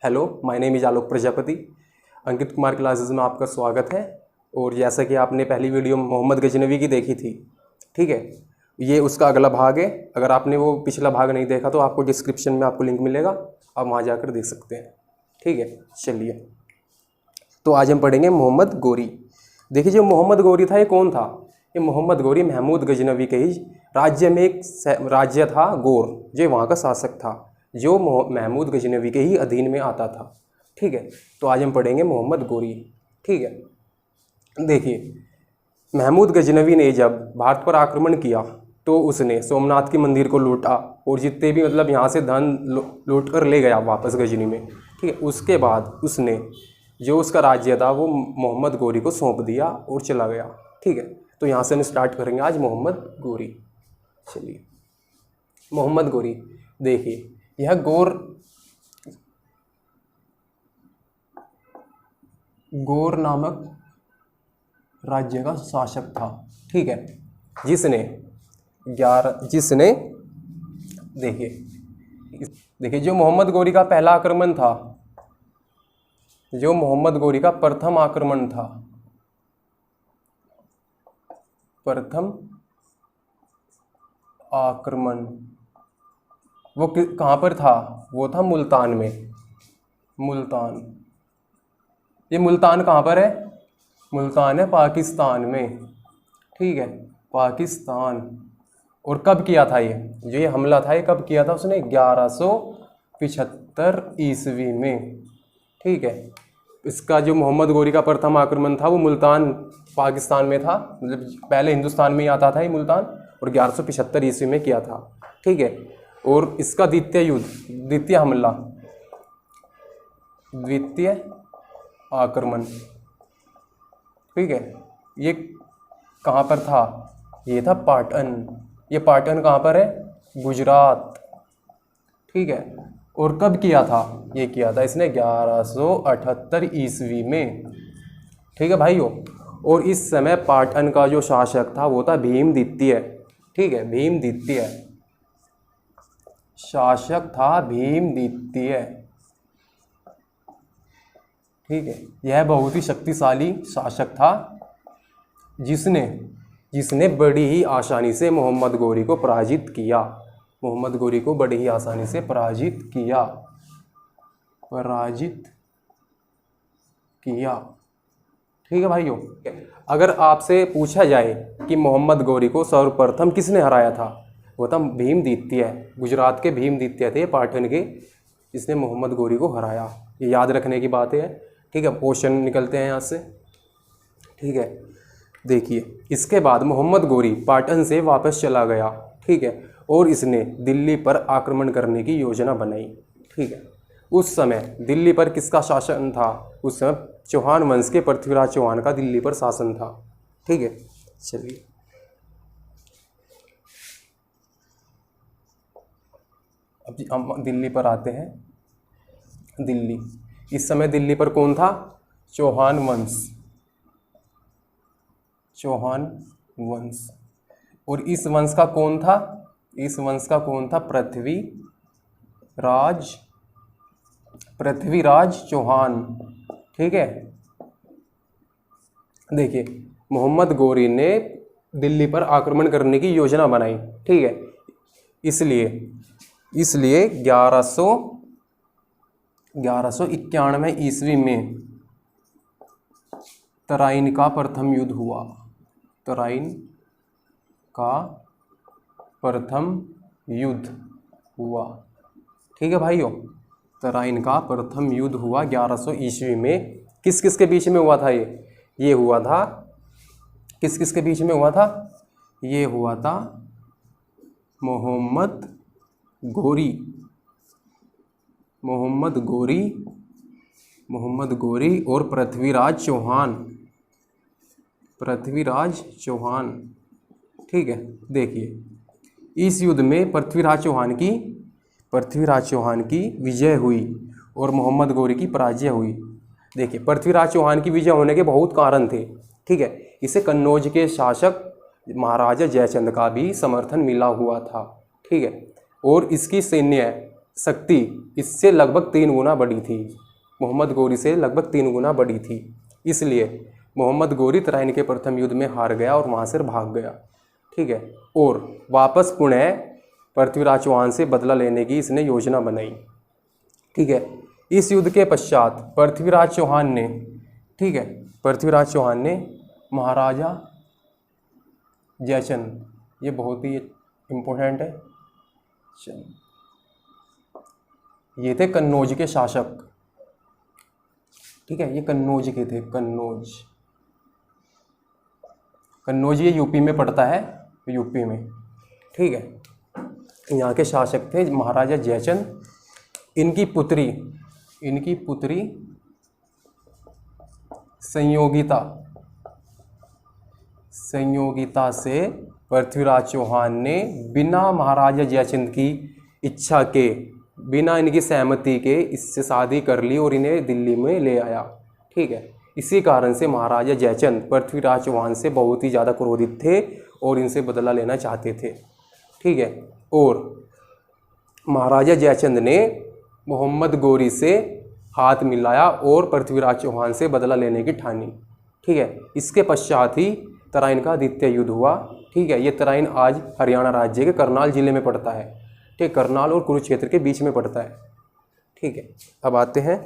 Hello, my name is Alok Prajapati. Ankit Kumar classes में आपका स्वागत है। और जैसा कि आपने पहली वीडियो मोहम्मद गजनवी की देखी थी, ठीक है, ये उसका अगला भाग है। अगर आपने वो पिछला भाग नहीं देखा तो आपको डिस्क्रिप्शन में आपको लिंक मिलेगा, आप वहाँ जाकर देख सकते हैं। ठीक है, चलिए तो आज हम पढ़ेंगे मोहम्मद गोरी। देखिए, जो मोहम्मद गोरी था ये कौन था? ये मोहम्मद गोरी महमूद गजनवी के ही राज्य में एक राज्य था गौर, जो वहाँ का शासक था, जो महमूद गजनवी के ही अधीन में आता था। ठीक है, तो आज हम पढ़ेंगे मोहम्मद गोरी। ठीक है, देखिए, महमूद गजनवी ने जब भारत पर आक्रमण किया तो उसने सोमनाथ के मंदिर को लूटा और जितने भी यहाँ से धन लूट कर ले गया वापस गजनी में। ठीक है, उसके बाद उसने जो उसका राज्य था वो मोहम्मद गोरी को सौंप दिया और चला गया। ठीक है, तो यहाँ से हम स्टार्ट करेंगे आज मोहम्मद गोरी। चलिए, मोहम्मद गोरी, देखिए, यह गौर नामक राज्य का शासक था। ठीक है, जिसने देखिए जो मोहम्मद गोरी का पहला आक्रमण था, जो मोहम्मद गोरी का प्रथम आक्रमण था, प्रथम आक्रमण वो कहाँ पर था? वो था मुल्तान में। मुल्तान, ये मुल्तान कहाँ पर है? मुल्तान है पाकिस्तान में। ठीक है, पाकिस्तान। और कब किया था ये जो ये हमला था? ये कब किया था उसने? 1175 ईस्वी में। ठीक है, इसका जो मोहम्मद गोरी का प्रथम आक्रमण था वो मुल्तान पाकिस्तान में था, मतलब पहले हिंदुस्तान में ही आता था ये मुल्तान, और 1175 ईस्वी में किया था। ठीक है, और इसका द्वितीय आक्रमण, ठीक है, ये कहाँ पर था? ये था पाटन। ये पाटन कहाँ पर है? गुजरात। ठीक है, और कब किया था? ये किया था इसने 1178 ईस्वी में। ठीक है भाइयों, और इस समय पाटन का जो शासक था वो था भीम द्वितीय। ठीक है, भीम द्वितीय शासक था, भीम द्वितीय। ठीक है, यह बहुत ही शक्तिशाली शासक था जिसने बड़ी ही आसानी से मोहम्मद गोरी को पराजित किया। मोहम्मद गोरी को बड़ी ही आसानी से पराजित किया। ठीक है भाइयों, अगर आपसे पूछा जाए कि मोहम्मद गोरी को सर्वप्रथम किसने हराया था, वो था भीम द्वितीय। गुजरात के भीम द्वितीय थे पाटन के, जिसने मोहम्मद गोरी को हराया। ये याद रखने की बात है। ठीक है, क्वेश्चन निकलते हैं यहाँ से। ठीक है, देखिए, इसके बाद मोहम्मद गोरी पाटन से वापस चला गया। ठीक है, और इसने दिल्ली पर आक्रमण करने की योजना बनाई। ठीक है, उस समय दिल्ली पर किसका शासन था? उस समय चौहान वंश के पृथ्वीराज चौहान का दिल्ली पर शासन था। ठीक है, चलिए अब हम दिल्ली पर आते हैं। दिल्ली, इस समय दिल्ली पर कौन था? चौहान वंश। चौहान वंश। और इस वंश का कौन था? इस वंश का कौन था? पृथ्वीराज चौहान। ठीक है, देखिए, मोहम्मद गोरी ने दिल्ली पर आक्रमण करने की योजना बनाई। ठीक है, इसलिए 1191 ईस्वी में तराइन का प्रथम युद्ध हुआ। तराइन का प्रथम युद्ध हुआ। ठीक है भाइयों, तराइन का प्रथम युद्ध हुआ 1100 ईस्वी में। किस किस के बीच में हुआ था? ये हुआ था, किस किस के बीच में हुआ था? ये हुआ था मोहम्मद गोरी और पृथ्वीराज चौहान। ठीक है, देखिए, इस युद्ध में पृथ्वीराज चौहान की विजय हुई और मोहम्मद गोरी की पराजय हुई। देखिए, पृथ्वीराज चौहान की विजय होने के बहुत कारण थे। ठीक है, इसे कन्नौज के शासक महाराजा जयचंद का भी समर्थन मिला हुआ था। ठीक है, और इसकी सैन्य शक्ति इससे लगभग 3 गुना बड़ी थी, मोहम्मद गोरी से लगभग 3 गुना बड़ी थी। इसलिए मोहम्मद गोरी तराइन के प्रथम युद्ध में हार गया और वहाँ से भाग गया। ठीक है, और वापस पुनः पृथ्वीराज चौहान से बदला लेने की इसने योजना बनाई। ठीक है, इस युद्ध के पश्चात पृथ्वीराज चौहान ने, ठीक है, पृथ्वीराज चौहान ने महाराजा जयचंद, ये बहुत ही इम्पोर्टेंट है, ये थे कन्नौज के शासक। ठीक है, ये कन्नौज के थे, कन्नौज ये यूपी में पड़ता है, यूपी में। ठीक है, यहाँ के शासक थे महाराजा जयचंद। इनकी पुत्री संयोगिता से पृथ्वीराज चौहान ने बिना महाराजा जयचंद की इच्छा के, बिना इनकी सहमति के इससे शादी कर ली और इन्हें दिल्ली में ले आया। ठीक है, इसी कारण से महाराजा जयचंद पृथ्वीराज चौहान से बहुत ही ज़्यादा क्रोधित थे और इनसे बदला लेना चाहते थे। ठीक है, और महाराजा जयचंद ने मोहम्मद गोरी से हाथ मिलाया और पृथ्वीराज चौहान से बदला लेने की ठानी। ठीक है, इसके पश्चात ही तराइन का द्वितीय युद्ध हुआ। ठीक है, ये तराइन आज हरियाणा राज्य के करनाल जिले में पड़ता है। ठीक, करनाल और कुरुक्षेत्र के बीच में पड़ता है। ठीक है, अब आते हैं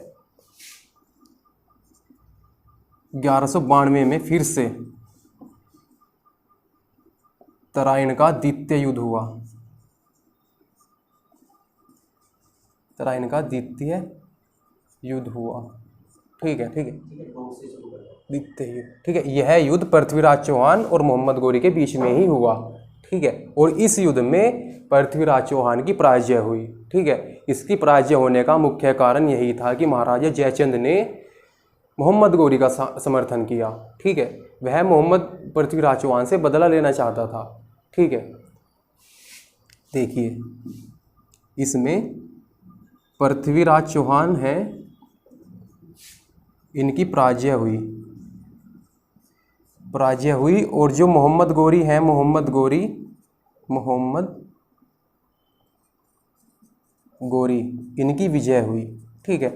1192 में फिर से तराइन का द्वितीय युद्ध हुआ। तराइन का द्वितीय युद्ध हुआ। ठीक है, द्वितीय युद्ध। ठीक है, यह युद्ध पृथ्वीराज चौहान और मोहम्मद गोरी के बीच में ही हुआ। ठीक है, और इस युद्ध में पृथ्वीराज चौहान की पराजय हुई। ठीक है, इसकी पराजय होने का मुख्य कारण यही था कि महाराजा जयचंद ने मोहम्मद गोरी का समर्थन किया। ठीक है, वह मोहम्मद पृथ्वीराज चौहान से बदला लेना चाहता था। ठीक है, देखिए इसमें पृथ्वीराज चौहान है, इनकी पराजय हुई और जो मोहम्मद गोरी है, मोहम्मद गोरी इनकी विजय हुई। ठीक है,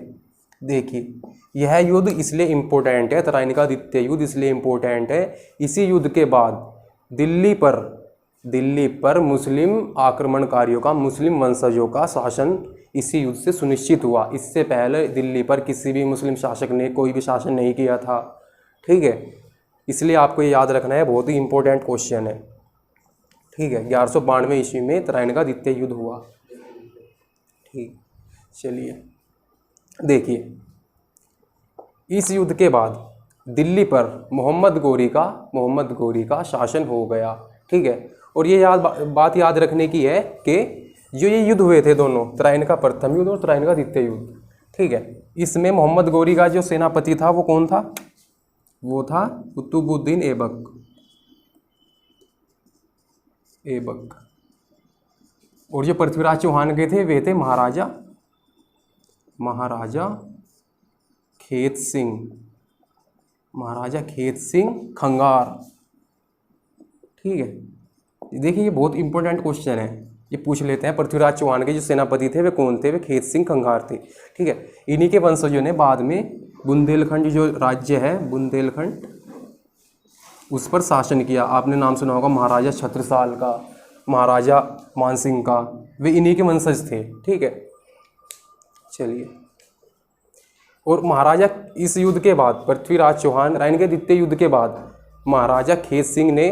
देखिए यह युद्ध इसलिए इम्पोर्टेंट है, तराइन का द्वितीय युद्ध इसलिए इम्पोर्टेंट है, इसी युद्ध के बाद दिल्ली पर मुस्लिम आक्रमणकारियों का, मुस्लिम वंशजों का शासन इसी युद्ध से सुनिश्चित हुआ। इससे पहले दिल्ली पर किसी भी मुस्लिम शासक ने कोई भी शासन नहीं किया था। ठीक है, इसलिए आपको ये याद रखना है, बहुत ही इम्पोर्टेंट क्वेश्चन है। ठीक है, 1192 ईस्वी में तराइन का द्वितीय युद्ध हुआ। ठीक, चलिए देखिए, इस युद्ध के बाद दिल्ली पर मोहम्मद गोरी का शासन हो गया। ठीक है, और ये बात याद रखने की है कि जो ये युद्ध हुए थे दोनों, तराइन का प्रथम युद्ध और तराइन का द्वितीय युद्ध, ठीक है, इसमें मोहम्मद गोरी का जो सेनापति था वो कौन था? वो था कुतुबुद्दीन ऐबक। और जो पृथ्वीराज चौहान के थे वे थे महाराजा खेत सिंह खंगार। ठीक है, देखिए ये बहुत इंपॉर्टेंट क्वेश्चन है, ये पूछ लेते हैं। पृथ्वीराज चौहान के जो सेनापति थे वे कौन थे? वे खेत सिंह खंगार थे। ठीक है, इन्हीं के वंशजों ने बाद में बुंदेलखंड जो राज्य है, बुंदेलखंड, उस पर शासन किया। आपने नाम सुना होगा महाराजा छत्रसाल का, महाराजा मानसिंह का, वे इन्हीं के वंशज थे। ठीक है, चलिए, और महाराजा इस युद्ध के बाद, पृथ्वीराज चौहान तराइन के द्वितीय युद्ध के बाद, महाराजा खेत सिंह ने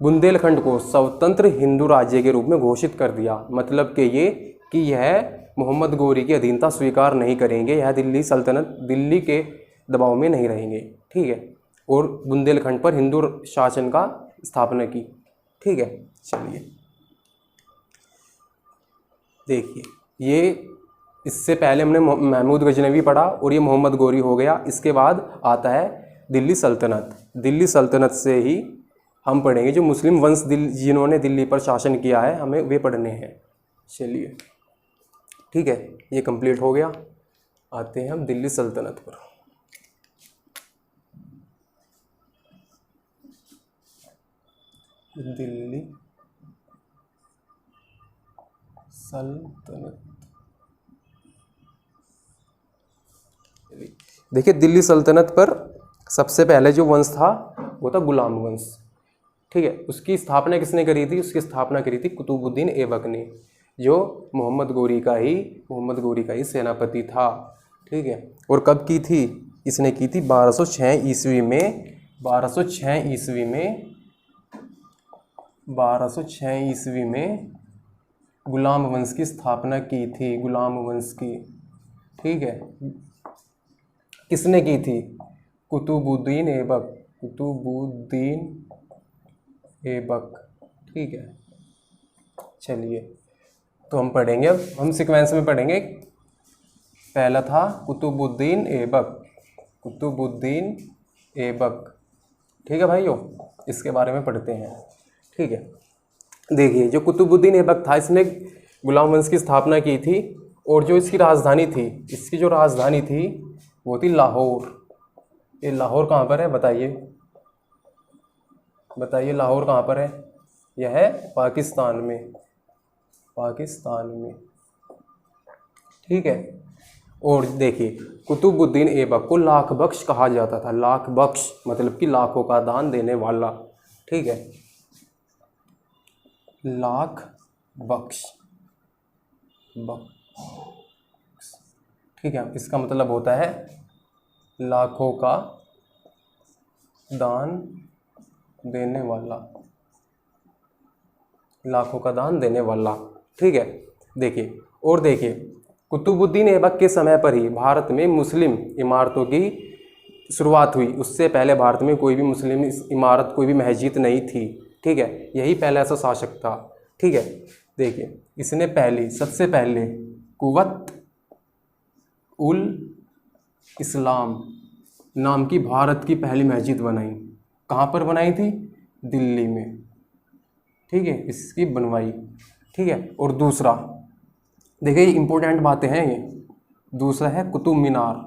बुंदेलखंड को स्वतंत्र हिंदू राज्य के रूप में घोषित कर दिया। मतलब कि ये कि यह मोहम्मद गोरी की अधीनता स्वीकार नहीं करेंगे, यह दिल्ली सल्तनत, दिल्ली के दबाव में नहीं रहेंगे। ठीक है, और बुंदेलखंड पर हिंदू शासन का स्थापना की। ठीक है, चलिए देखिए, ये इससे पहले हमने महमूद गजनवी पढ़ा और ये मोहम्मद गोरी हो गया। इसके बाद आता है दिल्ली सल्तनत। दिल्ली सल्तनत से ही हम पढ़ेंगे जो मुस्लिम वंश जिन्होंने दिल्ली पर शासन किया है, हमें वे पढ़ने हैं। चलिए ठीक है, ये कंप्लीट हो गया। आते हैं हम दिल्ली सल्तनत पर। दिल्ली सल्तनत देखिए दिल्ली सल्तनत पर सबसे पहले जो वंश था वो था गुलाम वंश, ठीक है। उसकी स्थापना किसने करी थी? उसकी स्थापना करी थी कुतुबुद्दीन ऐबक ने, जो मोहम्मद गोरी का ही सेनापति था, ठीक है। और कब की थी? इसने की थी 1206 ईस्वी में। 1206 ईस्वी में गुलाम वंश की स्थापना की थी, गुलाम वंश की, ठीक है। किसने की थी? कुतुबुद्दीन ऐबक, ठीक है। चलिए तो हम पढ़ेंगे, अब हम सीक्वेंस में पढ़ेंगे। पहला था कुतुबुद्दीन ऐबक, ठीक है भाइयों। इसके बारे में पढ़ते हैं, ठीक है। देखिए जो कुतुबुद्दीन ऐबक था, इसने गुलाम वंश की स्थापना की थी, और जो इसकी राजधानी थी, वो थी लाहौर। ये लाहौर कहाँ पर है बताइए लाहौर कहाँ पर है? यह है पाकिस्तान में, ठीक है। और देखिए कुतुबुद्दीन ऐबक को लाख बख्श कहा जाता था। लाख बख्श मतलब कि लाखों का दान देने वाला, ठीक है। लाख बख्श, ठीक है। इसका मतलब होता है लाखों का दान देने वाला, ठीक है। देखिए और देखिए कुतुबुद्दीन ऐबक के समय पर ही भारत में मुस्लिम इमारतों की शुरुआत हुई। उससे पहले भारत में कोई भी मुस्लिम इमारत, कोई भी मस्जिद नहीं थी, ठीक है। यही पहला ऐसा शासक था, ठीक है। देखिए इसने सबसे पहले कुव्वत उल इस्लाम नाम की भारत की पहली मस्जिद बनाई। कहाँ पर बनाई थी? दिल्ली में, ठीक है। इसकी बनवाई, ठीक है। और दूसरा देखिए इंपॉर्टेंट बातें हैं ये। दूसरा है कुतुब मीनार,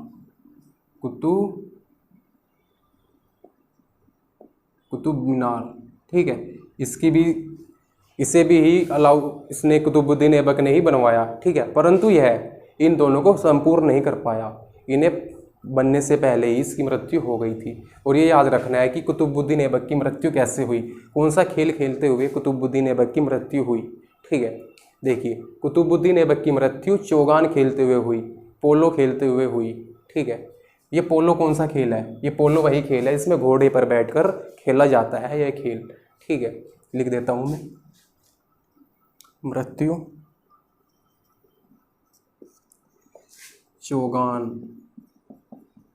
ठीक है। इसने कुतुबुद्दीन ऐबक ने ही बनवाया, ठीक है। परंतु यह इन दोनों को संपूर्ण नहीं कर पाया। इन्हें बनने से पहले ही इसकी मृत्यु हो गई थी। और ये याद रखना है कि कुतुबुद्दीन ऐबक की मृत्यु कैसे हुई, कौन सा खेल खेलते हुए कुतुबुद्दीन ऐबक की मृत्यु हुई, ठीक है। देखिए कुतुबुद्दीन ऐबक की मृत्यु चौगान खेलते हुए हुई, पोलो खेलते हुए हुई, ठीक है। ये पोलो कौन सा खेल है? ये पोलो वही खेल है इसमें घोड़े पर बैठकर खेला जाता है यह खेल, ठीक है। लिख देता हूँ मैं, मृत्यु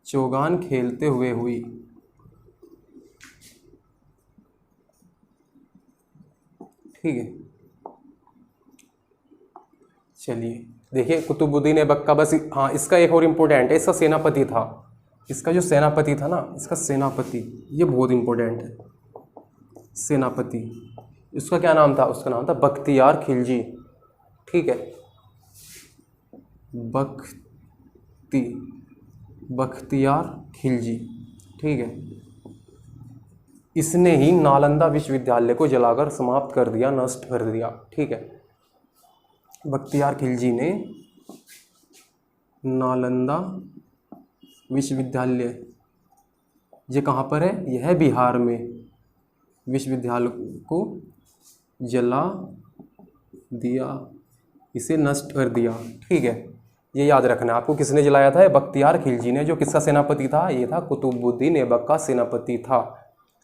चौगान खेलते हुए हुई, ठीक है। चलिए देखिए कुतुबुद्दीन ऐबक का बस, हाँ इसका एक और इम्पोर्टेंट है, इसका सेनापति था। इसका जो सेनापति था ना, इसका सेनापति, ये बहुत इम्पोर्टेंट है। सेनापति, इसका क्या नाम था? उसका नाम था बख्तियार खिलजी, ठीक है। बख्तियार खिलजी, ठीक है। इसने ही नालंदा विश्वविद्यालय को जलाकर समाप्त कर दिया, नष्ट कर दिया, ठीक है। बख्तियार खिलजी ने नालंदा विश्वविद्यालय, ये कहाँ पर है? यह है बिहार में, विश्वविद्यालय को जला दिया, इसे नष्ट कर दिया, ठीक है। ये याद रखना है आपको, किसने जलाया था? बख्तियार खिलजी ने। जो किसका सेनापति था? ये था कुतुबुद्दीन ऐबक का सेनापति था,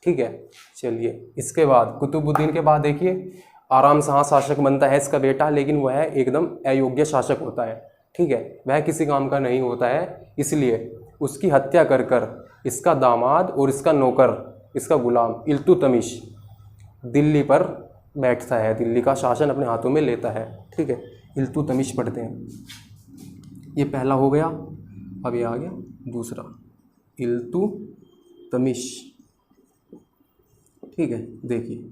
ठीक है। चलिए इसके बाद कुतुबुद्दीन के बाद देखिए आराम शाह शासक बनता है इसका बेटा, लेकिन वह एकदम अयोग्य शासक होता है, ठीक है। वह किसी काम का नहीं होता है, इसलिए उसकी हत्या कर कर इसका दामाद और इसका नौकर, इसका गुलाम इल्तुतमिश दिल्ली पर बैठता है, दिल्ली का शासन अपने हाथों में लेता है, ठीक है। इल्तुतमिश पढ़ते हैं, ये पहला हो गया। अब ये आ गया दूसरा, इल्तुतमिश, ठीक है। देखिए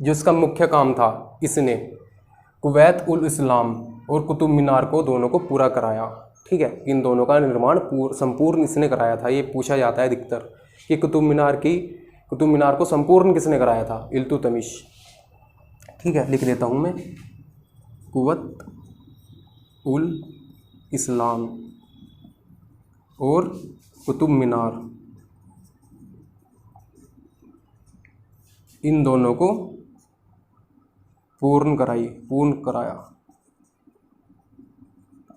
जो इसका मुख्य काम था, इसने कुवैत उल इस्लाम और कुतुब मीनार को दोनों को पूरा कराया, ठीक है। इन दोनों का निर्माण संपूर्ण इसने कराया था। ये पूछा जाता है अधिकतर कि कुतुब मीनार को संपूर्ण किसने कराया था? इल्तुतमिश, ठीक है। लिख देता हूँ मैं, कुवत उल इस्लाम, और कुतुब मीनार, इन दोनों को पूर्ण कराया।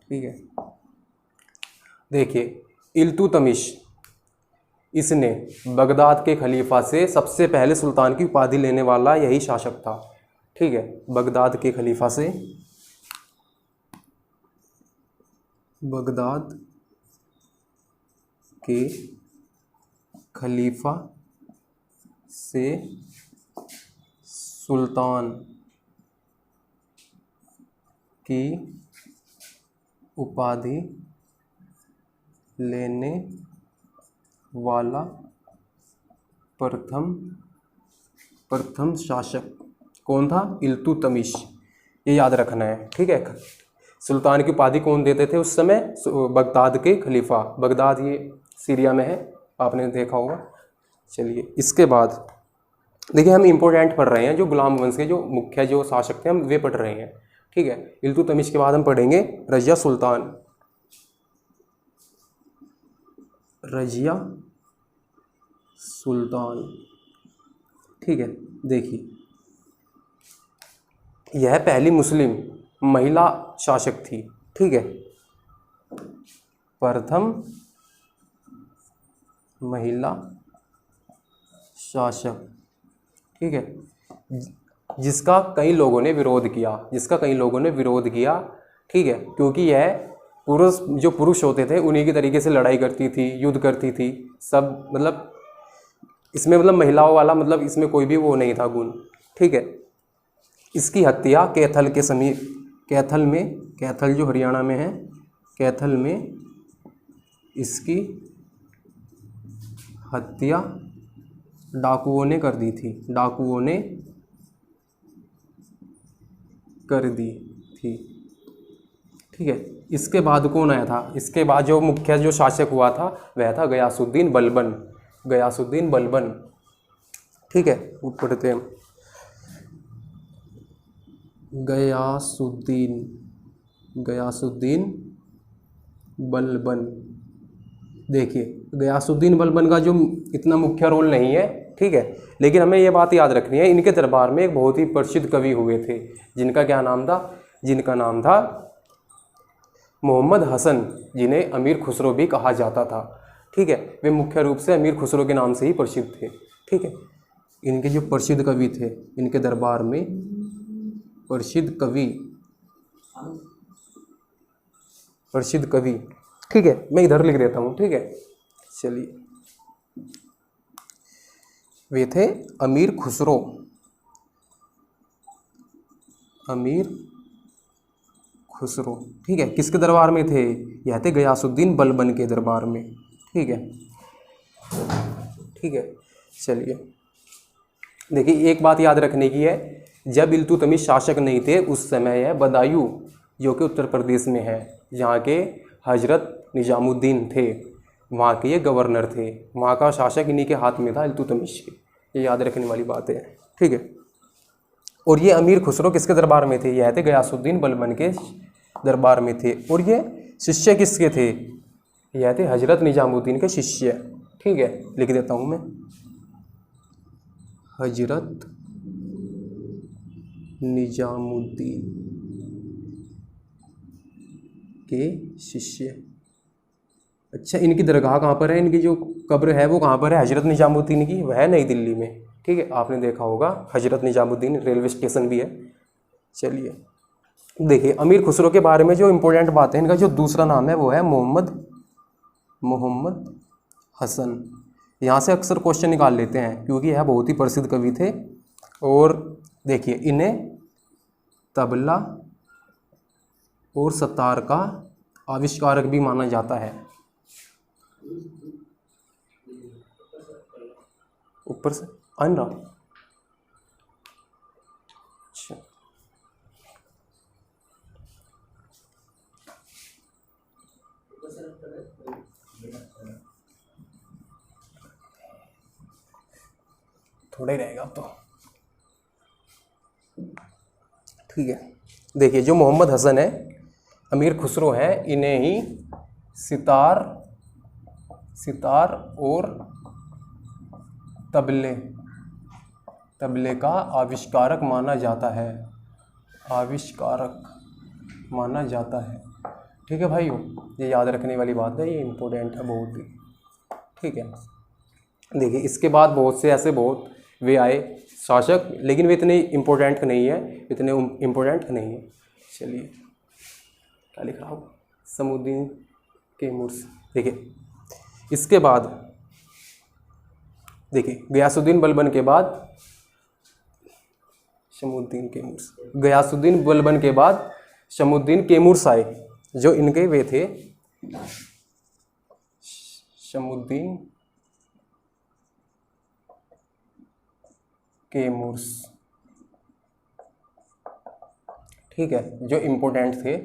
ठीक है, देखिए इल्तुतमिश, इसने बगदाद के खलीफा से सबसे पहले सुल्तान की उपाधि लेने वाला यही शासक था। ठीक है, बगदाद के खलीफा से, बगदाद के खलीफा से सुल्तान की उपाधि लेने वाला प्रथम शासक कौन था? इल्तुतमिश। ये याद रखना है। ठीक है, सुल्तान की उपाधि कौन देते थे उस समय? बगदाद के खलीफा। बगदाद ये सीरिया में है, आपने देखा होगा। चलिए, इसके बाद देखिए हम इम्पोर्टेंट पढ़ रहे हैं, जो गुलाम वंश के जो मुख्य जो शासक थे हम वे पढ़ रहे हैं। ठीक है, इल्तुतमिश के बाद हम पढ़ेंगे रजिया सुल्तान। रजिया सुल्तान, ठीक है, देखिए यह पहली मुस्लिम महिला शासक थी। ठीक है, प्रथम महिला शासक। ठीक है, जिसका कई लोगों ने विरोध किया। ठीक है, क्योंकि यह पुरुष होते थे उन्हीं की तरीके से लड़ाई करती थी, युद्ध करती थी सब, मतलब इसमें मतलब महिलाओं वाला मतलब इसमें कोई भी वो नहीं था गुण। ठीक है, इसकी हत्या कैथल के समीप, कैथल जो हरियाणा में है, कैथल में इसकी हत्या डाकुओं ने कर दी थी। ठीक है, इसके बाद कौन आया था? इसके बाद जो मुख्य जो शासक हुआ था वह था गयासुद्दीन बलबन। ठीक है, पढ़ते हैं गयासुद्दीन बलबन। देखिए गयासुद्दीन बलबन का जो इतना मुख्य रोल नहीं है। ठीक है, लेकिन हमें ये बात याद रखनी है, इनके दरबार में एक बहुत ही प्रसिद्ध कवि हुए थे, जिनका नाम था मोहम्मद हसन, जिन्हें अमीर खुसरो भी कहा जाता था। ठीक है, वे मुख्य रूप से अमीर खुसरो के नाम से ही प्रसिद्ध थे। ठीक है, इनके जो प्रसिद्ध कवि थे, इनके दरबार में प्रसिद्ध कवि। ठीक है, मैं इधर लिख देता हूँ। ठीक है, चलिए, वे थे अमीर खुसरो। ठीक है, किसके दरबार में थे? यह थे गयासुद्दीन बलबन के दरबार में। ठीक है, चलिए, देखिए एक बात याद रखने की है, जब इल्तुतमिश शासक नहीं थे उस समय यह बदायूं, जो कि उत्तर प्रदेश में है, जहाँ के हजरत निजामुद्दीन थे, वहाँ के ये गवर्नर थे। वहाँ का शासक इन्हीं के हाथ में था, इल्तुतमिश के। ये याद रखने वाली बात है। ठीक है, और ये अमीर खुसरो किसके दरबार में थे? यह थे गयासुद्दीन बलबन के दरबार में थे। और ये शिष्य किसके थे? यह थे हजरत निजामुद्दीन के शिष्य। ठीक है, लिख देता हूँ मैं, हजरत निजामुद्दीन के शिष्य। अच्छा, इनकी दरगाह कहाँ पर है? इनकी जो कब्र है वो कहाँ पर है हजरत निजामुद्दीन की? वह है नई दिल्ली में। ठीक है, आपने देखा होगा, हजरत निजामुद्दीन रेलवे स्टेशन भी है। चलिए, देखिए अमीर खुसरो के बारे में जो इम्पोर्टेंट बात है, इनका जो दूसरा नाम है वो है मोहम्मद हसन। यहाँ से अक्सर क्वेश्चन निकाल लेते हैं, क्योंकि यह बहुत ही प्रसिद्ध कवि थे। और देखिए, इन्हें तबला और सतार का आविष्कारक भी माना जाता है। ऊपर से आन रहा। अच्छा, थोड़ा ही रहेगा अब तो। ठीक है, देखिए जो मोहम्मद हसन है, अमीर खुसरो है, इन्हें ही सितार सितार और तबले का आविष्कारक माना जाता है, आविष्कारक माना जाता है। ठीक है भाइयों, ये याद रखने वाली बात है, ये इम्पोर्टेंट है बहुत ही। ठीक है, देखिए इसके बाद बहुत से ऐसे बहुत वे आए शासक, लेकिन वे इतने इम्पोर्टेंट नहीं है, इतने इम्पोर्टेंट नहीं है। चलिए क्या लिख रहा हूँ, समुद्दीन कैमूर्स। देखिए इसके बाद देखिए गयासुद्दीन बलबन के बाद शमुद्दीन कैमूर्स, गयासुद्दीन बलबन के बाद शमुद्दीन कैमूर्स आए, जो इनके वे थे शमुद्दीन कैमूर्स। ठीक है, जो इम्पोर्टेंट थे।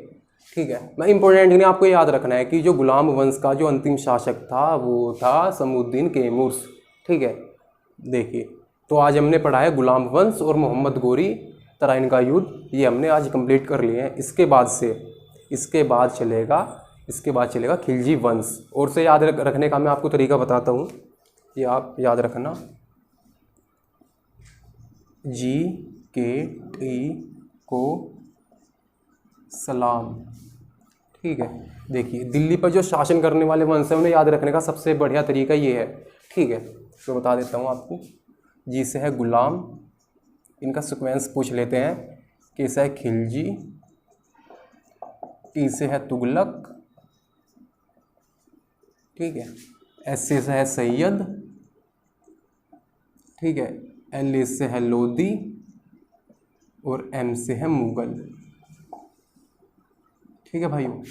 ठीक है, मैं इम्पोर्टेंट नहीं, आपको याद रखना है कि जो गुलाम वंश का जो अंतिम शासक था वो था शमुद्दीन कैमूर्स। ठीक है, देखिए तो आज हमने पढ़ा है गुलाम वंश और मोहम्मद गोरी तराइन का युद्ध, ये हमने आज कंप्लीट कर लिए हैं। इसके बाद चलेगा खिलजी वंश। और से याद रखने का मैं आपको तरीका बताता हूँ, ये आप याद रखना, GKT को सलाम। ठीक है, देखिए दिल्ली पर जो शासन करने वाले वंश है उन्हें याद रखने का सबसे बढ़िया तरीका ये है। ठीक है, तो बता देता हूँ आपको। जी से है गुलाम, इनका सीक्वेंस पूछ लेते हैं। के से है खिलजी, टी से है तुगलक, ठीक है, एस से है सैयद, ठीक है, एल से है लोदी और एम से है मुगल। ठीक है भाइयों,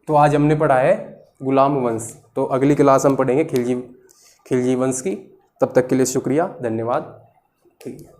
तो आज हमने पढ़ा है गुलाम वंश, तो अगली क्लास हम पढ़ेंगे खिलजी वंश की। तब तक के लिए शुक्रिया, धन्यवाद। ठीक है।